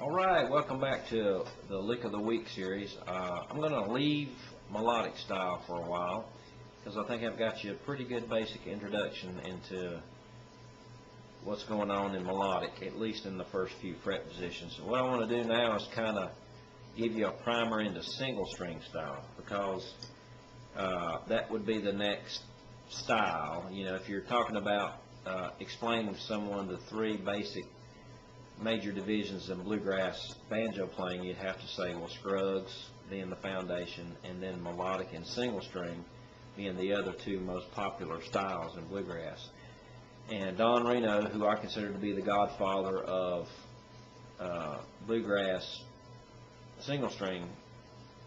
Alright, welcome back to the Lick of the Week series. I'm going to leave melodic style for a while because I think I've got you a pretty good basic introduction into what's going on in melodic, at least in the first few fret positions. So what I want to do now is kind of give you a primer into single string style, because that would be the next style. You know, if you're talking about explaining to someone the three basic major divisions in bluegrass banjo playing, you'd have to say, well, Scruggs being the foundation, and then melodic and single string being the other two most popular styles in bluegrass. And Don Reno, who I consider to be the godfather of bluegrass single string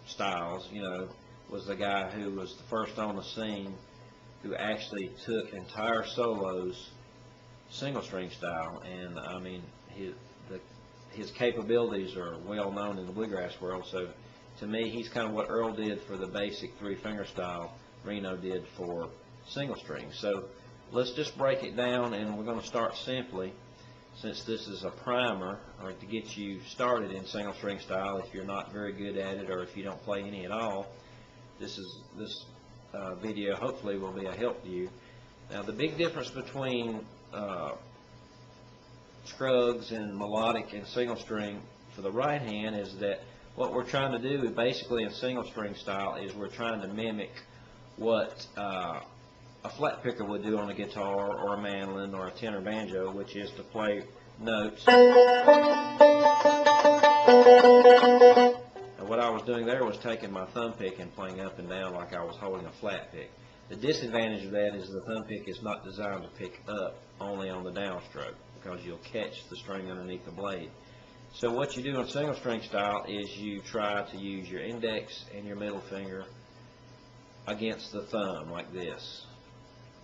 styles, you know, was the guy who was the first on the scene who actually took entire solos single string style. And I mean, his capabilities are well known in the bluegrass world. So to me, he's kind of what Earl did for the basic three finger style, Reno did for single string. So let's just break it down, and we're going to start simply, since this is a primer, or to get you started in single string style if you're not very good at it, or if you don't play any at all. This video hopefully will be a help to you. Now, the big difference between Scruggs and melodic and single string for the right hand is that what we're trying to do is basically in single string style is we're trying to mimic what a flat picker would do on a guitar or a mandolin or a tenor banjo, which is to play notes. And what I was doing there was taking my thumb pick and playing up and down like I was holding a flat pick. The disadvantage of that is the thumb pick is not designed to pick up only on the downstroke, because you'll catch the string underneath the blade. So what you do in single string style is you try to use your index and your middle finger against the thumb like this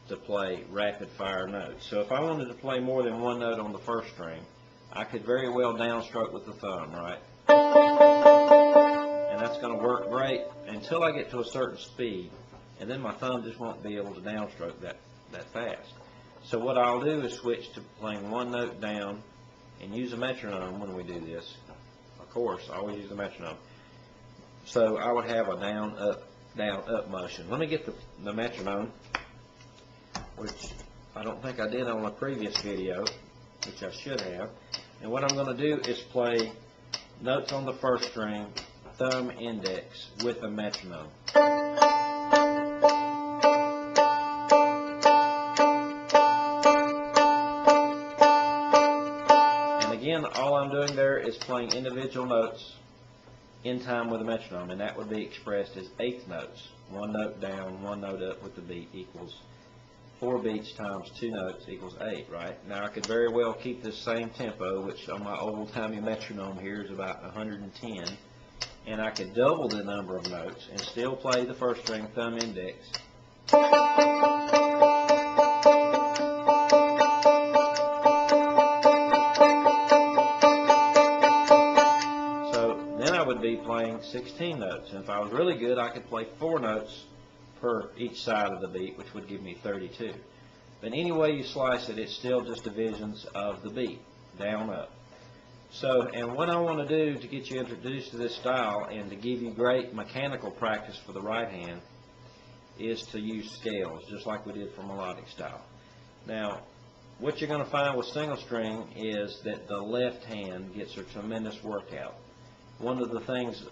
to play rapid fire notes. So if I wanted to play more than one note on the first string, I could very well downstroke with the thumb, right? And that's going to work great until I get to a certain speed, and then my thumb just won't be able to downstroke that fast. So what I'll do is switch to playing one note down and use a metronome when we do this. Of course, I always use the metronome. So I would have a down, up motion. Let me get the metronome, which I don't think I did on a previous video, which I should have. And what I'm going to do is play notes on the first string, thumb, index, with a metronome. Again, all I'm doing there is playing individual notes in time with a metronome, and that would be expressed as eighth notes. One note down, one note up with the beat equals 4 beats times 2 notes equals 8, right? Now I could very well keep this same tempo, which on my old-timey metronome here is about 110, and I could double the number of notes and still play the first string, thumb, index. Would be playing 16 notes, and if I was really good, I could play 4 notes per each side of the beat, which would give me 32. But any way you slice it, it's still just divisions of the beat, down, up. So, and what I want to do to get you introduced to this style and to give you great mechanical practice for the right hand is to use scales, just like we did for melodic style. Now, what you're going to find with single string is that the left hand gets a tremendous workout. One of the things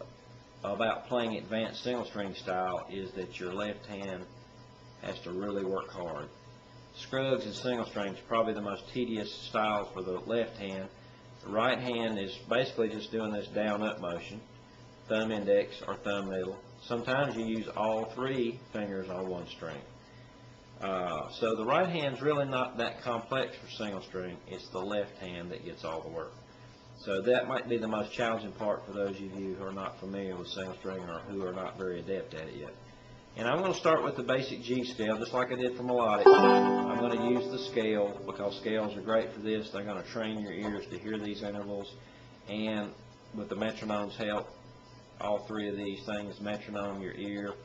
about playing advanced single string style is that your left hand has to really work hard. Scruggs and single strings are probably the most tedious styles for the left hand. The right hand is basically just doing this down-up motion, thumb index or thumb middle. Sometimes you use all 3 fingers on one string. So the right hand's really not that complex for single string. It's the left hand that gets all the work. So that might be the most challenging part for those of you who are not familiar with single string or who are not very adept at it yet. And I'm going to start with the basic G scale, just like I did for melodic. I'm going to use the scale because scales are great for this. They're going to train your ears to hear these intervals. And with the metronome's help, all 3 of these things, metronome, your ear,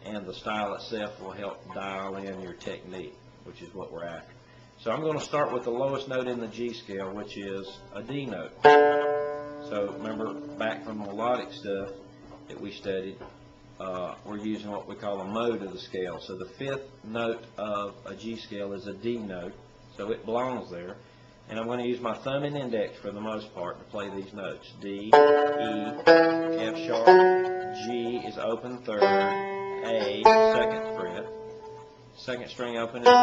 and the style itself will help dial in your technique, which is what we're after. So I'm going to start with the lowest note in the G scale, which is a D note. So So remember back from the melodic stuff that we studied, we're using what we call a mode of the scale. So the fifth note of a G scale is a D note, so it belongs there. And I'm going to use my thumb and index for the most part to play these notes. D, E, F sharp, G is open third, A, second fret, second string open is D,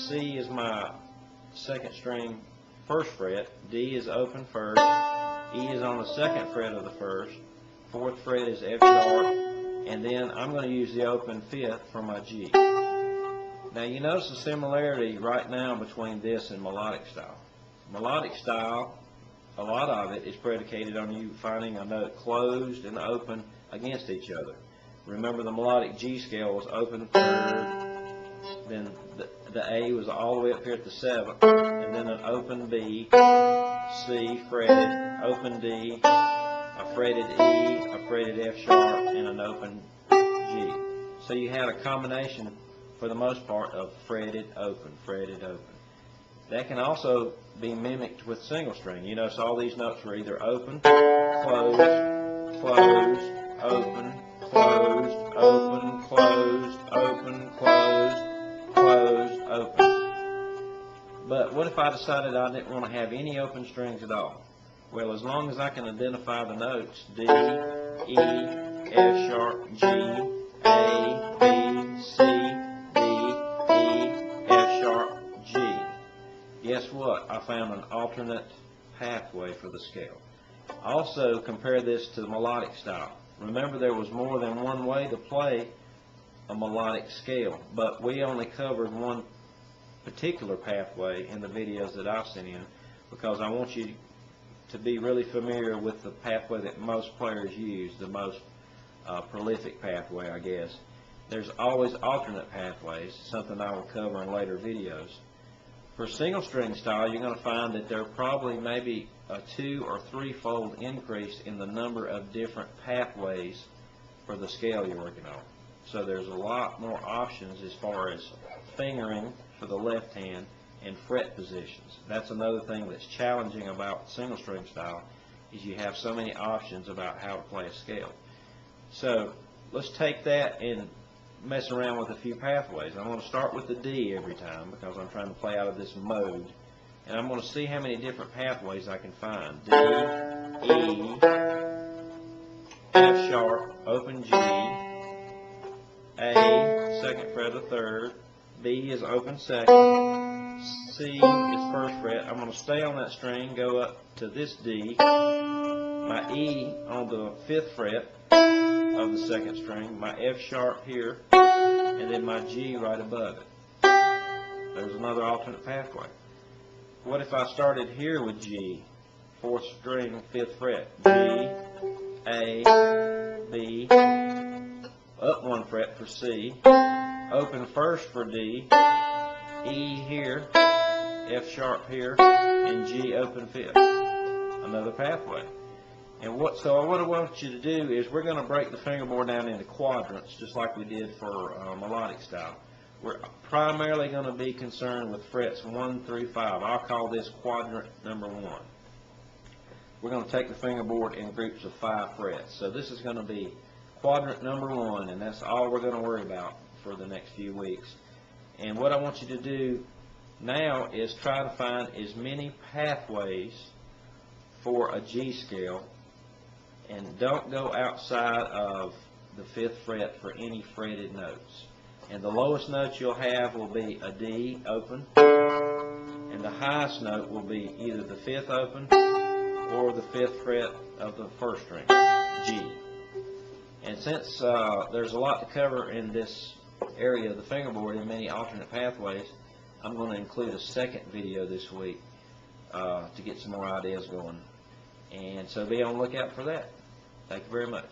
C is my second string first fret, D is open first, E is on the second fret of the first, fourth fret is F sharp, and then I'm going to use the open fifth for my G. Now you notice the similarity right now between this and melodic style. Melodic style, a lot of it is predicated on you finding a note closed and open against each other. Remember, the melodic G scale was open third, then the A was all the way up here at the seventh, and then an open B, C fretted, open D, a fretted E, a fretted F sharp, and an open G. So you had a combination, for the most part, of fretted, open, fretted, open. That can also be mimicked with single string. You notice all these notes were either open, closed, closed, open, closed, open, closed, open, closed, closed, open. But what if I decided I didn't want to have any open strings at all? Well, as long as I can identify the notes D, E, F sharp, G, A, B, C, guess what? I found an alternate pathway for the scale. Also, compare this to the melodic style. Remember, there was more than one way to play a melodic scale, but we only covered one particular pathway in the videos that I've sent in, because I want you to be really familiar with the pathway that most players use, the most prolific pathway, I guess. There's always alternate pathways, something I will cover in later videos. For single string style, you're going to find that there probably maybe a 2- or 3-fold increase in the number of different pathways for the scale you're working on. So there's a lot more options as far as fingering for the left hand and fret positions. That's another thing that's challenging about single string style, is you have so many options about how to play a scale. So let's take that and mess around with a few pathways. I'm going to start with the D every time because I'm trying to play out of this mode, and I'm going to see how many different pathways I can find. D, E, F sharp, open G, A, second fret of third, B is open second, C is first fret. I'm going to stay on that string, go up to this D, my E on the 5th fret of the second string, my F sharp here, and then my G right above it. There's another alternate pathway. What if I started here with G, 4th string, 5th fret, G, A, B, up 1 fret for C, open first for D, E here, F sharp here, and G open 5th. Another pathway. And so what I want you to do is we're going to break the fingerboard down into quadrants, just like we did for melodic style. We're primarily going to be concerned with frets 1 through 5. I'll call this quadrant number 1. We're going to take the fingerboard in groups of 5 frets. So this is going to be quadrant number 1, and that's all we're going to worry about for the next few weeks. And what I want you to do now is try to find as many pathways for a G scale, and don't go outside of the 5th fret for any fretted notes. And the lowest note you'll have will be a D open, and the highest note will be either the 5th open or the 5th fret of the 1st string, G. And since there's a lot to cover in this area of the fingerboard in many alternate pathways, I'm going to include a second video this week to get some more ideas going. And so be on the lookout for that. Thank you very much.